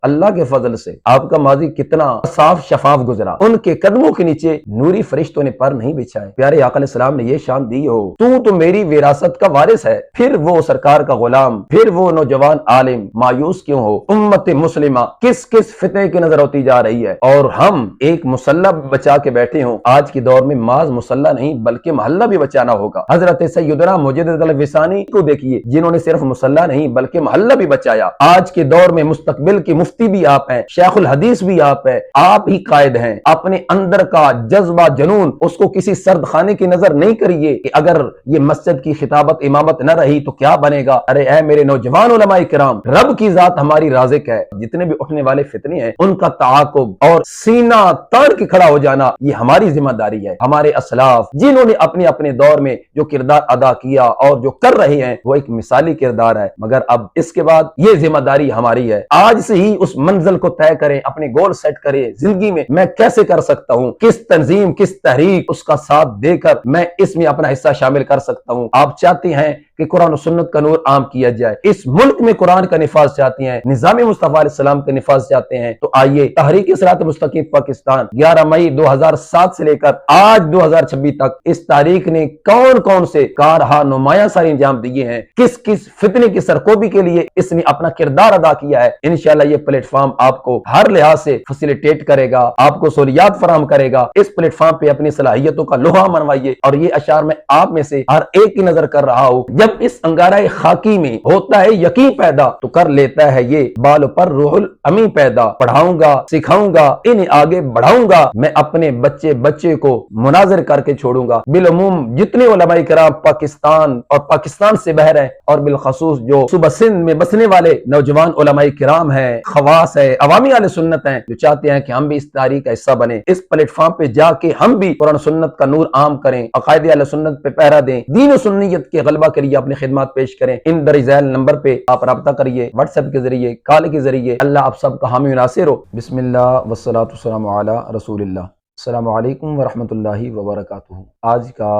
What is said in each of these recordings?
अल्लाह के फजल से आपका माजी कितना साफ शफाफ गुजरा, उनके कदमों के नीचे नूरी फरिश्तों ने पर नहीं बिछाए। प्यारे आका अलैहिस्सलाम ने ये शान दी हो, तू तो मेरी विरासत का वारिस है। फिर वो सरकार का गुलाम, फिर वो नौजवान आलिम मायूस क्यों हो? उम्मत मुस्लिमा किस किस फितने की नजर होती जा रही है, और हम एक मुसल्ला बचा के बैठे हो। आज के दौर में माज मुसल्ला नहीं बल्कि महल्ला भी बचाना होगा। हजरत सैयदना मुजद्दिद अल-विसानी को देखिए, जिन्होंने सिर्फ मुसल्ला नहीं बल्कि महल्ला भी बचाया। आज के दौर में मुस्तकबिल के मुफ्ती भी आप हैं, शेखुल हदीस भी आप हैं, आप ही कायद हैं। अपने अंदर का जज्बा जुनून उसको किसी सर्द खाने की नजर नहीं करिए कि अगर ये मस्जिद की खिताबत इमामत न रही तो क्या बनेगा। अरे ऐ मेरे नौजवान उलमाए किराम, रब की जात हमारी राज़िक है। जितने भी उठने वाले फितने हैं उनका ताक़ुब और सीना तान के खड़ा हो जाना ये हमारी जिम्मेदारी है। हमारे असलाफ जिन्होंने अपने अपने दौर में जो किरदार अदा किया और जो कर रहे हैं वो एक मिसाली किरदार है, मगर अब इसके बाद ये जिम्मेदारी हमारी है। आज से ही उस मंजिल को तय करें, अपने गोल सेट करें। जिंदगी में मैं कैसे कर सकता हूं, किस तंजीम किस तहरीक उसका साथ देकर मैं इसमें अपना हिस्सा शामिल कर सकता हूं। आप चाहते हैं कि कुरान और सुन्नत का नूर आम किया जाए, इस मुल्क में कुरान का निफाज चाहती हैं, निज़ाम मुस्तफा अलैहिस्सलाम का निफाज चाहते हैं, तो आइए तहरीक सिरात मुस्तकीम पाकिस्तान 11 मई 2007 से लेकर आज 2026 तक इस तारीख ने कौन कौन से कारहा नुमाया सारे इंजाम दिए हैं, किस किस फितने की सरकोबी के लिए इसने अपना किरदार अदा किया है। इंशाअल्लाह ये प्लेटफॉर्म आपको हर लिहाज से फैसिलिटेट करेगा, आपको सहूलियात फराहम करेगा। इस प्लेटफॉर्म पे अपनी सलाहियतों का लोहा मनवाइए। और ये अशार में आप में से हर एक की नजर कर रहा हूं, जब इस अंगारा खाकी में होता है यकीन पैदा तो कर लेता है ये बाल पर रूहुल अमी पैदा। पढ़ाऊंगा सिखाऊंगा इन्हें आगे बढ़ाऊंगा, मैं अपने बच्चे बच्चे को मुनाजिर करके छोड़ूंगा। बिलउमूम जितने उलमाए किराम पाकिस्तान और पाकिस्तान से बहर हैं और बिलखसूस जो सूबा सिंध में बसने वाले नौजवान उलमाए किराम हैं, खवास है, अवामी अहले सुन्नत हैं, जो चाहते हैं कि हम भी इस तारीख का हिस्सा बने, इस प्लेटफॉर्म पे जाके हम भी कुरान सुन्नत का नूर आम करें, अकायदे अहले सुन्नत पे पहरा दें, दीन और सुन्नियत के गलबा के लिए अपनी खिदमत पेश करें। इन दरिज़ैल नंबर पे आप राब्ता करिए, व्हाट्सएप के जरिए, कॉल के जरिए। अल्लाह आप सबका हामी नासिर हो। बिस्मिल्लाह वस्सलातु वस्सलामु अला रसूलिल्लाह। अस्सलामु अलैकुम वरहमतुल्लाहि वबरकातुहू। आज का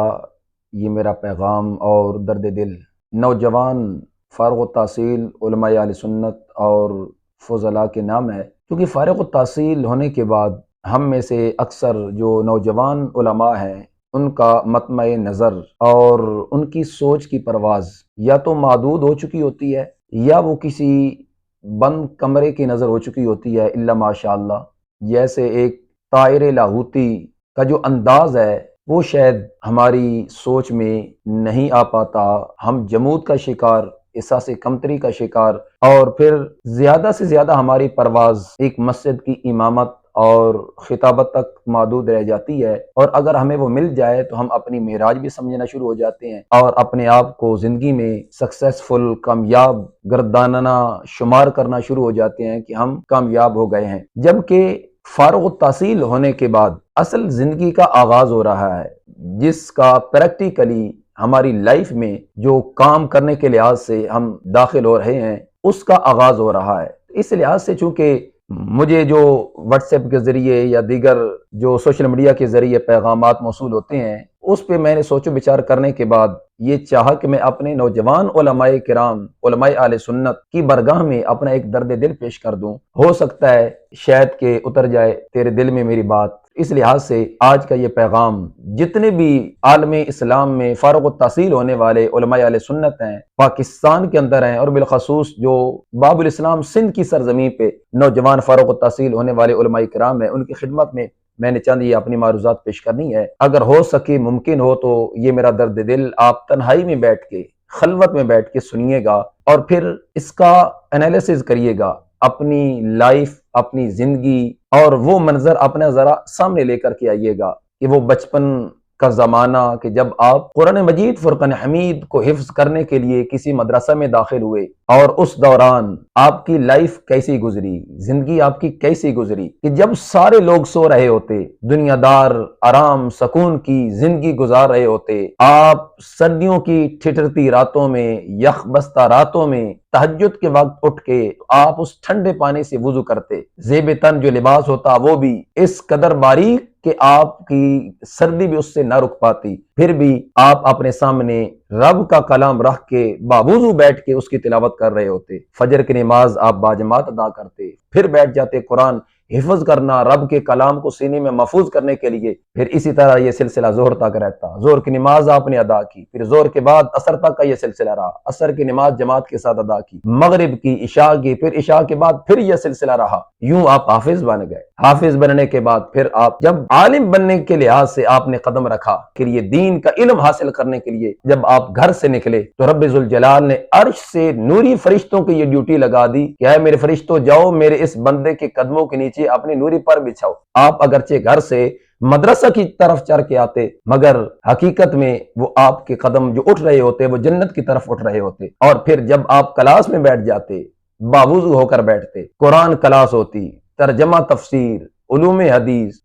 ये मेरा पैगाम और दर्द दिल नौजवान फारिग तहसील उलमाए अहले सुन्नत और फज़ला के नाम है, क्योंकि फारिग तहसील होने के बाद हम में से अक्सर जो नौजवान उलमा हैं उनका मतमए नज़र और उनकी सोच की परवाज़ या तो मादूद हो चुकी होती है या वो किसी बंद कमरे की नज़र हो चुकी होती है। इल्ला माशाअल्लाह, जैसे एक तायर लाहूती का जो अंदाज़ है वो शायद हमारी सोच में नहीं आ पाता। हम जमूद का शिकार, एहसास कमतरी का शिकार, और फिर ज़्यादा से ज़्यादा हमारी परवाज़ एक मस्जिद की इमामत और खिताबत तक महदूद रह जाती है। और अगर हमें वो मिल जाए तो हम अपनी मेराज भी समझना शुरू हो जाते हैं और अपने आप को ज़िंदगी में सक्सेसफुल कामयाब गर्दानना शुमार करना शुरू हो जाते हैं कि हम कामयाब हो गए हैं। जबकि फारिग तहसील होने के बाद असल ज़िंदगी का आगाज़ हो रहा है, जिसका प्रैक्टिकली हमारी लाइफ में जो काम करने के लिहाज से हम दाखिल हो रहे हैं उसका आगाज़ हो रहा है। इस लिहाज से चूँकि मुझे जो व्हाट्सएप के ज़रिए या दीगर जो सोशल मीडिया के ज़रिए पैगामात मौसूल होते हैं उस पे मैंने सोचो विचार करने के बाद ये चाहा कि मैं अपने नौजवान उलमाए किराम उलमाए अहले सुन्नत की बरगाह में अपना एक दर्द दिल पेश कर दूं। हो सकता है शायद के उतर जाए तेरे दिल में मेरी बात। इस लिहाज से आज का ये पैगाम जितने भी आलमे इस्लाम में फारिग तहसील होने वाले उलमाए अहले सुन्नत हैं, पाकिस्तान के अंदर हैं और बिलखसूस जो बाबुल इस्लाम सिंध की सरजमीन पे नौजवान फारिग तहसील होने वाले उलमाए किराम हैं, उनकी खिदमत में मैंने चंद ये अपनी मारूज़ात पेश करनी है। अगर हो सके मुमकिन हो तो ये मेरा दर्द दिल आप तन्हाई में बैठ के खलवत में बैठ के सुनिएगा और फिर इसका एनालिसिस करिएगा। अपनी लाइफ, अपनी जिंदगी और वो मंजर अपने जरा सामने लेकर के आइएगा कि वो बचपन का ज़माना कि जब आप कुरान मजीद फुरकान हमीद को हिफ्ज करने के लिए किसी मदरसा में दाखिल हुए और उस दौरान आपकी लाइफ कैसी गुजरी, जिंदगी आपकी कैसी गुजरी कि जब सारे लोग सो रहे होते, दुनियादार आराम सुकून की जिंदगी गुजार रहे होते, आप सर्दियों की ठिठुरती रातों में, यख बस्ता रातों में तहज्जुद के वक्त उठ के आप उस ठंडे पानी से वुजू करते, जेब तन जो लिबास होता वो भी इस कदर बारीक कि आपकी सर्दी भी उससे ना रुक पाती, फिर भी आप अपने सामने रब का कलाम रख के बावुजू बैठ के उसकी तिलावत कर रहे होते। फजर की नमाज आप बाजमात अदा करते, फिर बैठ जाते कुरान हिफ्ज करना, रब के कलाम को सीने में महफूज करने के लिए। फिर इसी तरह यह सिलसिला जोहर तक रहता, जोहर की नमाज आपने अदा की, फिर जोहर के बाद असर तक का यह सिलसिला रहा, असर की नमाज जमात के साथ अदा की, मगरिब की, इशा की, फिर इशा के बाद फिर यह सिलसिला रहा। यूं आप हाफिज बन गए। हाफिज बनने के बाद फिर आप जब आलिम बनने के लिहाज से आपने कदम रखा कि ये दीन का इल्म हासिल करने के लिए जब आप घर से निकले तो रब्बे जुल जलाल ने अर्श से नूरी फरिश्तों की ये ड्यूटी लगा दी, क्या है मेरे फरिश्तों, जाओ मेरे इस बंदे के कदमों के नीचे अपनी नूरी पर बिछाओ। आप अगरचे घर से मदरसा की तरफ चढ़ के आते, मगर हकीकत में वो आपके कदम जो उठ रहे होते वो जन्नत की तरफ उठ रहे होते। और फिर जब आप क्लास में बैठ जाते, बावुजू होकर बैठते, कुरान क्लास होती, तर्जमा तफसीर, उलूम हदीस,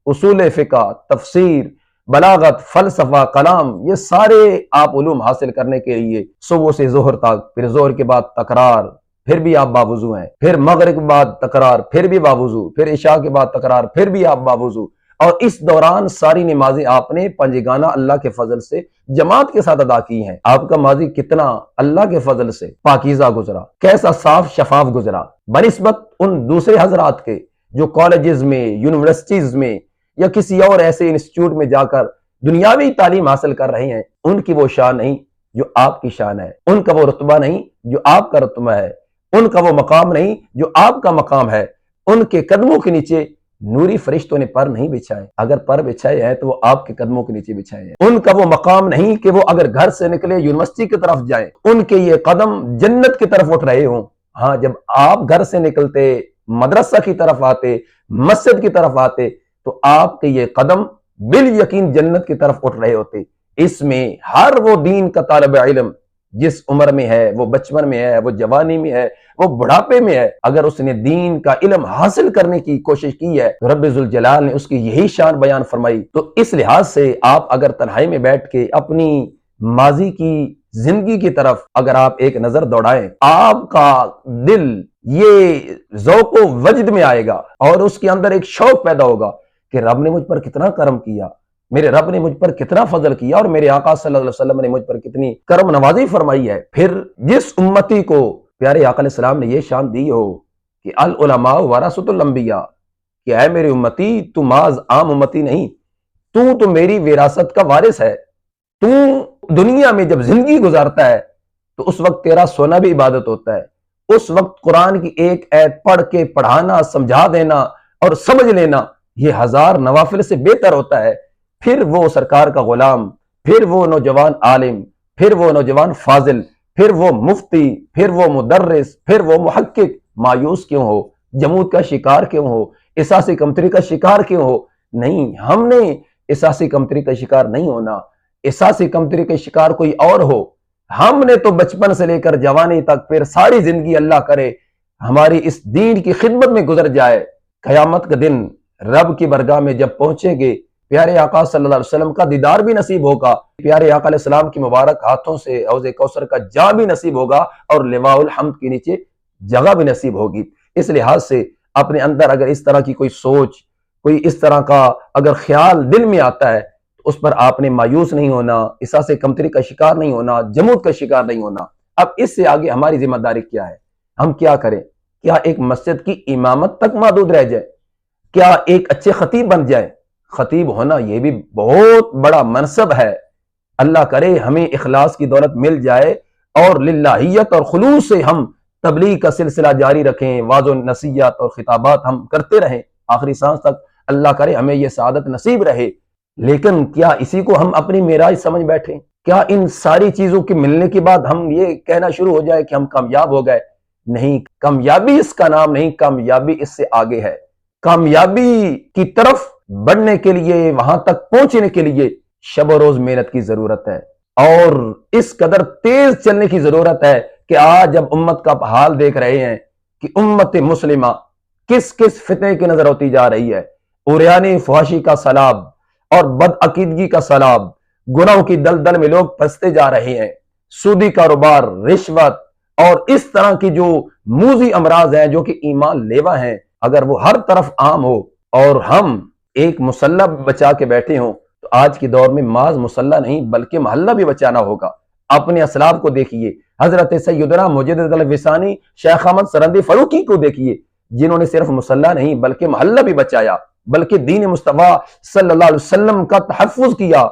उसूल फिका, तफसीर, बलागत, फलसफा, कलाम, ये सारे आप उलूम हासिल करने के लिए सुबह से जोहर तक, फिर जोहर के बाद तकरार, फिर भी आप बावुजू हैं, फिर मगरिब के बाद तकरार, फिर भी बावुजू, फिर इशा के बाद तकरार, फिर भी आप बावुजू। और इस दौरान सारी नमाजें आपने पंजगाना अल्लाह के फजल से जमात के साथ अदा की हैं। आपका माजी कितना अल्लाह के फजल से पाकीज़ा गुजरा, कैसा साफ शफाफ गुजरा बनिस्बत उन दूसरे हजरात के जो कॉलेजेस में, यूनिवर्सिटीज में या किसी और ऐसे इंस्टीट्यूट में जाकर दुनियावी तालीम हासिल कर रहे हैं। उनकी वो शान नहीं जो आपकी शान है, उनका वो रुतबा नहीं जो आपका रुतबा है, उनका वो मकाम नहीं जो आपका मकाम है। उनके कदमों के नीचे नूरी फरिश्तों ने पर नहीं बिछाए, अगर पर बिछाए हैं तो वो आपके कदमों के नीचे बिछाए हैं। उनका वो मकाम नहीं कि वो अगर घर से निकले यूनिवर्सिटी की तरफ जाएं, उनके ये कदम जन्नत की तरफ उठ रहे हों। हाँ, जब आप घर से निकलते, मदरसा की तरफ आते, मस्जिद की तरफ आते, तो आपके ये कदम बिल यकीन जन्नत की तरफ उठ रहे होते। इसमें हर वो दीन का तालिब इल्म जिस उम्र में है, वो बचपन में है, वो जवानी में है, वो बुढ़ापे में है, अगर उसने दीन का इल्म हासिल करने की कोशिश की है तो रब्बे जुल जलाल ने उसकी यही शान बयान फरमाई। तो इस लिहाज से आप अगर तन्हाई में बैठ के अपनी माजी की जिंदगी की तरफ अगर आप एक नजर दौड़ाएं, आपका दिल ये ज़ौक़ो वजद में आएगा और उसके अंदर एक शौक पैदा होगा कि रब ने मुझ पर कितना करम किया, मेरे रब ने मुझ पर कितना फजल किया और मेरे आका सल्लल्लाहु अलैहि वसल्लम ने मुझ पर कितनी करम नवाजी फरमाई है। फिर जिस उम्मती को प्यारे आका अलैहि सलाम ने यह शान दी हो कि अल उलमा वरासतुल अंबिया, कि है मेरी उम्मती तू माज आम उम्मती नहीं, तू तो मेरी विरासत का वारिस है। तू दुनिया में जब जिंदगी गुजारता है तो उस वक्त तेरा सोना भी इबादत होता है। उस वक्त कुरान की एक ऐत पढ़ के पढ़ाना, समझा देना और समझ लेना ये हजार नवाफिल से बेहतर होता है। फिर वो सरकार का गुलाम, फिर वो नौजवान आलिम, फिर वो नौजवान फाजिल, फिर वो मुफ्ती, फिर वो मुदर्रिस, फिर वो मुहक्किक मायूस क्यों हो, जमूद का शिकार क्यों हो, एहसासी कमतरी का शिकार क्यों हो? नहीं, हमने एहसासी कमतरी का शिकार नहीं होना। एहसासी कमतरी का शिकार कोई और हो। हमने तो बचपन से लेकर जवानी तक फिर सारी जिंदगी अल्लाह करे हमारी इस दीन की खिदमत में गुजर जाए। कयामत का दिन रब की बरगाह में जब पहुंचेंगे, प्यारे आका सल्लल्लाहु अलैहि वसल्लम का दीदार भी नसीब होगा, प्यारे आका अलैहि सलाम की मुबारक हाथों से हौज़े कौसर का जाम भी नसीब होगा और लिवाउल हम्द के नीचे जगह भी नसीब होगी। इस लिहाज से अपने अंदर अगर इस तरह की कोई सोच, कोई इस तरह का अगर ख्याल दिल में आता है तो उस पर आपने मायूस नहीं होना, एहसास कमतरी का शिकार नहीं होना, जमूद का शिकार नहीं होना। अब इससे आगे हमारी जिम्मेदारी क्या है? हम क्या करें? क्या एक मस्जिद की इमामत तक महदूद रह जाए? क्या एक अच्छे खतीब बन जाए? खतीब होना यह भी बहुत बड़ा मनसब है। अल्लाह करे हमें इखलास की दौलत मिल जाए और लिल्लाहियत और खुलूस से हम तबलीग का सिलसिला जारी रखें, वाज़ो नसीहत और खिताबात हम करते रहें आखिरी सांस तक। अल्लाह करे हमें यह सादत नसीब रहे। लेकिन क्या इसी को हम अपनी मेराज समझ बैठे? क्या इन सारी चीजों के मिलने के बाद हम ये कहना शुरू हो जाए कि हम कामयाब हो गए? नहीं, कामयाबी इसका नाम नहीं, कामयाबी इससे आगे है। कामयाबी की तरफ बढ़ने के लिए, वहां तक पहुंचने के लिए शब रोज मेहनत की जरूरत है और इस कदर तेज चलने की जरूरत है कि आज जब उम्मत का हाल देख रहे हैं कि उम्मत मुस्लिमा किस किस फितने की नजर होती जा रही है। उरियानी फहाशी का सैलाब और बदअकीदगी का सैलाब, गुनाहों की दलदल में लोग फंसते जा रहे हैं। सूदी कारोबार, रिश्वत, और इस तरह की जो मूजी अमराज हैं जो कि ईमान लेवा हैं, अगर वो हर तरफ आम हो और हम एक मुसल्ला बचा के बैठे हों, तो आज के दौर में माज मुसल्ला नहीं बल्कि मोहल्ला भी बचाना होगा। अपने असलाफ को देखिए, हजरत सैयदना मुजद्दिद विसानी शेख अहमद सरंदी फरूकी को देखिए, जिन्होंने सिर्फ मुसल्ला नहीं बल्कि मोहल्ला भी बचाया, बल्कि दीन मुस्तफा सल्लल्लाहु अलैहि वसल्लम का तहफ्फुज किया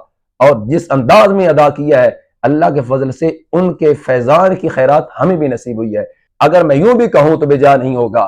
और जिस अंदाज में अदा किया है, अल्लाह के फजल से उनके फैजान की खैरात हमें भी नसीब हुई है। अगर मैं यूं भी कहूं तो बेजा नहीं होगा,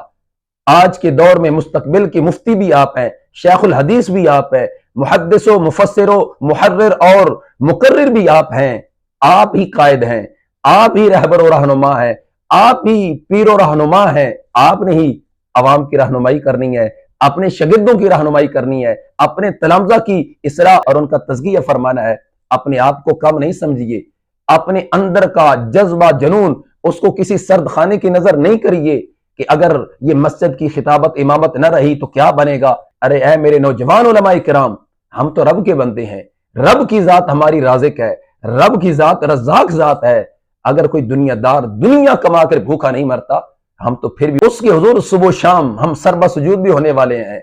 आज के दौर में मुस्तकबिल की मुफ्ती भी आप हैं, शेखुल हदीस भी आप हैं, मुहद्दिसो मुफस्सिरो मुहर्रिर और मुकर्रिर भी आप हैं। आप ही कायद हैं, आप ही रहबर और रहनुमा हैं, आप ही पीर और रहनुमा हैं। आपने ही अवाम की रहनुमाई करनी है, अपने शागिर्दों की रहनुमाई करनी है, अपने तलमजा की इसरा और उनका तज़किया फरमाना है। अपने आप को कम नहीं समझिए, अपने अंदर का जज्बा जुनून उसको किसी सर्द खाने की नजर नहीं करिए कि अगर ये मस्जिद की खिताबत इमामत न रही तो क्या बनेगा। अरे ऐ मेरे नौजवान उलमाए किराम, हम तो रब के बंदे हैं, रब की जात हमारी राज़िक है, रब की जात रज़ाक जात है। अगर कोई दुनियादार दुनिया कमा कर भूखा नहीं मरता, हम तो फिर भी उसके हुजूर सुबह शाम हम सरबा सुजूद भी होने वाले हैं,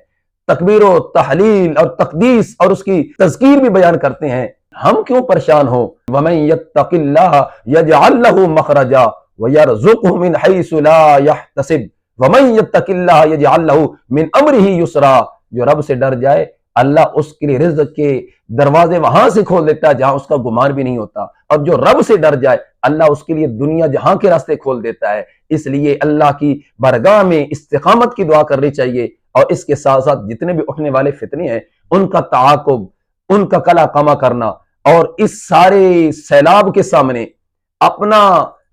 तकबीर और तहलील और तकदीस और उसकी तज़कीर भी बयान करते हैं। हम क्यों परेशान हो। वमन यत्तकिल्लाह यजअल लहू मखरजा व यरज़ुकहु मिन हैसु ला यहतसिब वमन यत्तकिल्लाह यजअल लहू मिन अमरिही युसरा। जो रब से डर जाए, अल्लाह उसके लिए रिज़्क़ के दरवाजे वहां से खोल देता है जहां उसका गुमान भी नहीं होता, और जो रब से डर जाए, अल्लाह उसके लिए दुनिया जहां के रास्ते खोल देता है। इसलिए अल्लाह की बारगाह में इस्तिकामत की दुआ करनी चाहिए, और इसके साथ साथ जितने भी उठने वाले फितने हैं उनका ताक़ुब, उनका कला कमा करना, और इस सारे सैलाब के सामने अपना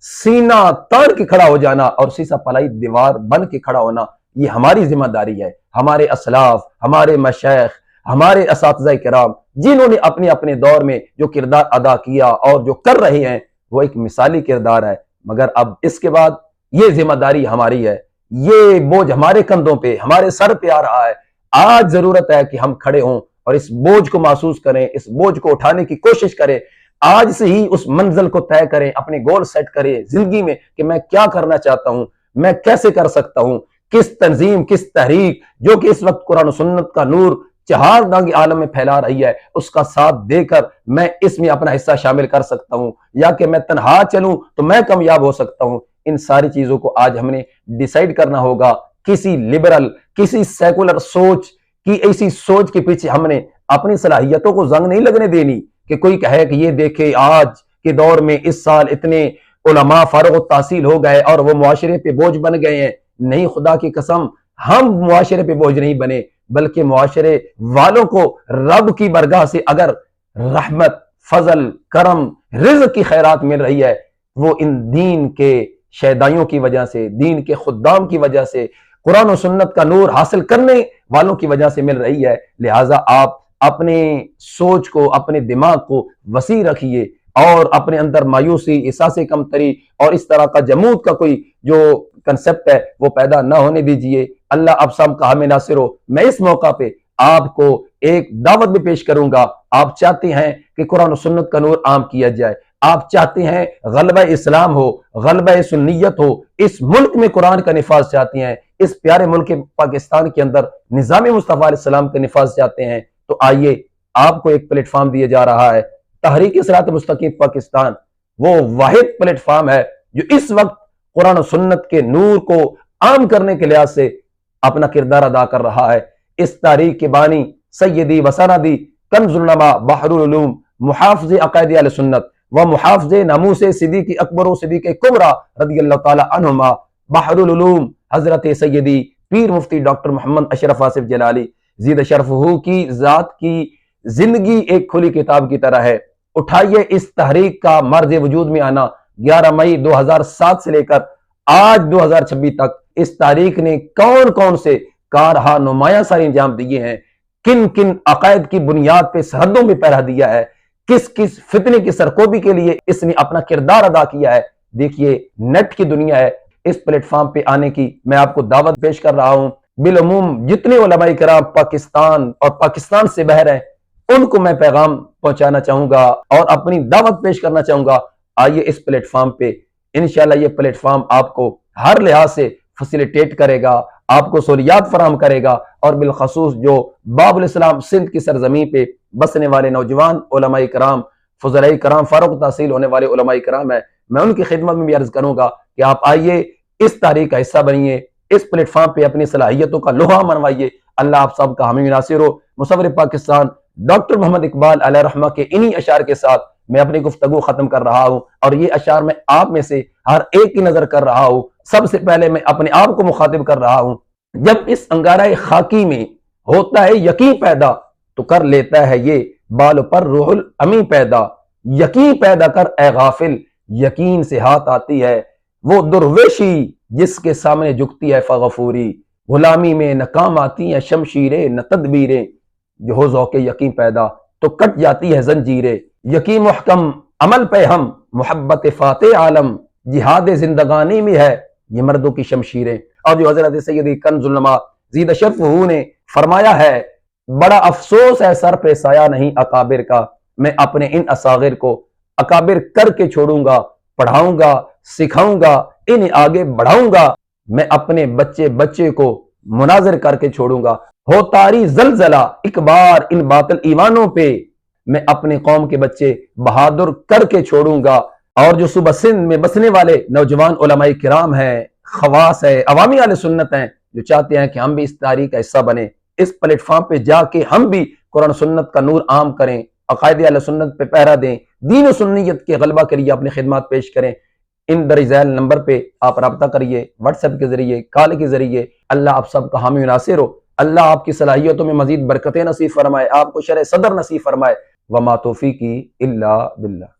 सीना तान के खड़ा हो जाना और सीसा पलाई दीवार बन के खड़ा होना, ये हमारी जिम्मेदारी है। हमारे असलाफ, हमारे मशैख, हमारे असातिज़ा किराम, जिन्होंने अपने अपने दौर में जो किरदार अदा किया और जो कर रहे हैं, वो एक मिसाली किरदार है। मगर अब इसके बाद ये जिम्मेदारी हमारी है, ये बोझ हमारे कंधों पे, हमारे सर पे आ रहा है। आज जरूरत है कि हम खड़े हों और इस बोझ को महसूस करें, इस बोझ को उठाने की कोशिश करें। आज से ही उस मंजिल को तय करें, अपने गोल सेट करें जिंदगी में कि मैं क्या करना चाहता हूं, मैं कैसे कर सकता हूं, किस तंजीम, किस तहरीक जो कि इस वक्त कुरान सुन्नत का नूर चहारदांगी आलम में फैला रही है, उसका साथ देकर मैं इसमें अपना हिस्सा शामिल कर सकता हूं, या कि मैं तनहा चलूं तो मैं कामयाब हो सकता हूं। इन सारी चीजों को आज हमने डिसाइड करना होगा। किसी लिबरल, किसी सेकुलर सोच की ऐसी सोच के पीछे हमने अपनी सलाहियतों को जंग नहीं लगने देनी कि कोई कहे कि ये देखे आज के दौर में इस साल इतने उलमा फारुग तहसील हो गए और वो मुआशरे पे बोझ बन गए हैं। नहीं, खुदा की कसम, हम मुआशरे पे बोझ नहीं बने, बल्कि मुआशरे वालों को रब की बरगाह से अगर रहमत, फजल, करम, रिज़्क़ की खैरात मिल रही है, वो इन दीन के शैदाइयों की वजह से, दीन के खुद्दाम की वजह से, कुरान और सुन्नत का नूर हासिल करने वालों की वजह से मिल रही है। लिहाजा आप अपने सोच को, अपने दिमाग को वसी रखिए और अपने अंदर मायूसी, एहसास कमतरी और इस तरह का जमूद का कोई जो कंसेप्ट है वो पैदा ना होने दीजिए। अल्लाह आप सब का हमें नासिर हो। मैं इस मौका पे आपको एक दावत भी पेश करूंगा। आप चाहते हैं कि कुरान और सुन्नत का नूर आम किया जाए, आप चाहते हैं गलबा इस्लाम हो, गलबा सुन्नियत हो, इस मुल्क में कुरान का निफाज चाहते हैं, इस प्यारे मुल्क पाकिस्तान के अंदर निजाम मुस्तफा अलैहिस्सलाम का निफाज चाहते हैं, तो आइए, आपको एक प्लेटफॉर्म दिया जा रहा है। तहरीक सिरात मुस्तकीम पाकिस्तान वो वाहिद प्लेटफॉर्म है जो इस वक्त कुरान और सुन्नत के नूर को आम करने के लिहाज से अपना किरदार अदा कर रहा है। इस तारीख के बानी सैयदी वसनदी कंजुल नमा बहरुल उलूम मुहाफ़िज़ अक़ाइद अहले सुन्नत व मुहाफ़िज़ नमूस सिद्दीक़ अकबर व सिद्दीक़ कुबरा रज़ियल्लाहु तआला अन्हुमा बहरुल उलूम हज़रत सैयदी पीर मुफ्ती डॉक्टर मोहम्मद अशरफ आसिफ जलाली ज़ीद शरफ़हू की ज़ात की जिंदगी एक खुली किताब की तरह है। उठाइए इस तहरीक का मर्ज वजूद में आना। 11 मई 2007 से लेकर आज 2026 तक इस तारीख ने कौन कौन से कारहा नुमाया सारे इंजाम दिए हैं, किन किन अकायद की बुनियाद पे सरहदों में पहरा दिया है, किस किस फितने की सरकोबी के लिए इसने अपना किरदार अदा किया है। देखिए, नेट की दुनिया है, इस प्लेटफॉर्म पे आने की मैं आपको दावत पेश कर रहा हूं। बिलअमूम जितने उलमाए किराम पाकिस्तान और पाकिस्तान से बहर हैं, उनको मैं पैगाम पहुंचाना चाहूंगा और अपनी दावत पेश करना चाहूंगा। आइए इस प्लेटफॉर्म पे इंशाल्लाह ये प्लेटफॉर्म आपको हर लिहाज से फैसिलिटेट करेगा, आपको सहूलियात फराहम करेगा और बिलखसूस जो बाबुल इस्लाम सिंध की सरजमी पे बसने वाले नौजवान उलमाए कराम, फुज़लाए कराम, फारूक तहसील होने वाले उलमाए कराम है, मैं उनकी खिदमत में भी अर्ज करूंगा कि आप आइए, इस तारीख का हिस्सा बनिए, इस प्लेटफॉर्म पे अपनी सलाहियतों का लोहा मनवाइए। अल्लाह आप सबका हामी नासिर हो। मुसव्विर पाकिस्तान डॉक्टर मोहम्मद इकबाल अलैहि रहमा के इन्हीं अशार के साथ मैं अपनी गुफ्तगू खत्म कर रहा हूं और ये अशार मैं आप में से हर एक की नजर कर रहा हूं। सबसे पहले मैं अपने आप को मुखातिब कर रहा हूं। जब इस अंगारा खाकी में होता है यकीन पैदा, तो कर लेता है ये बाल पर रूहुल अमी पैदा। यकीन पैदा कर ए गाफिल, यकीन से हाथ आती है वो दुर्वेशी, जिसके सामने झुकती है फगफूरी। गुलामी में न काम आती है शमशीरें न तदबीरें, जो हो ज़ौक़े यकीन पैदा तो कट जाती है जंजीरें। यकीन मुहकम अमल पे हम मोहब्बत फ़ाते आलम, जिहाद जिंदगानी में है ये मर्दों की शमशीरें। और जो हजरत सैयदी कंजुल उलमा ज़ीद शर्फ ने फरमाया है, बड़ा अफसोस है सर पे साया नहीं अकाबिर का, मैं अपने इन असागिर को अकाबिर करके छोड़ूंगा, पढ़ाऊंगा, सिखाऊंगा, इन्हें आगे बढ़ाऊंगा। मैं अपने बच्चे बच्चे को मुनाजिर करके छोड़ूंगा। हो तारी जलजला एक बार इन बातिल ईमानों पे, मैं अपने कौम के बच्चे बहादुर करके छोड़ूंगा। और जो सुबह सिंध में बसने वाले नौजवान उलमाए किराम हैं, खवास है, अवामी आले सुन्नत हैं, जो चाहते हैं कि हम भी इस तारीख का हिस्सा बने, इस प्लेटफॉर्म पे जाके हम भी कुरान सुन्नत का नूर आम करें, अकायदे अहले सुन्नत पे पहरा दें, दीन और सुन्नियत के गलबा के लिए अपनी खिदमत पेश करें। इन दरिज़ैल नंबर पे आप रब्ता करिए, व्हाट्सएप के जरिए, कॉल के जरिए। अल्लाह आप सबका हामी नासिर हो। अल्लाह आपकी सलाहियतों में मजीद बरकतें नसीब फरमाए, आपको शरह सदर नसीब फरमाए। वमा तौफीकी इल्ला बिल्लाह।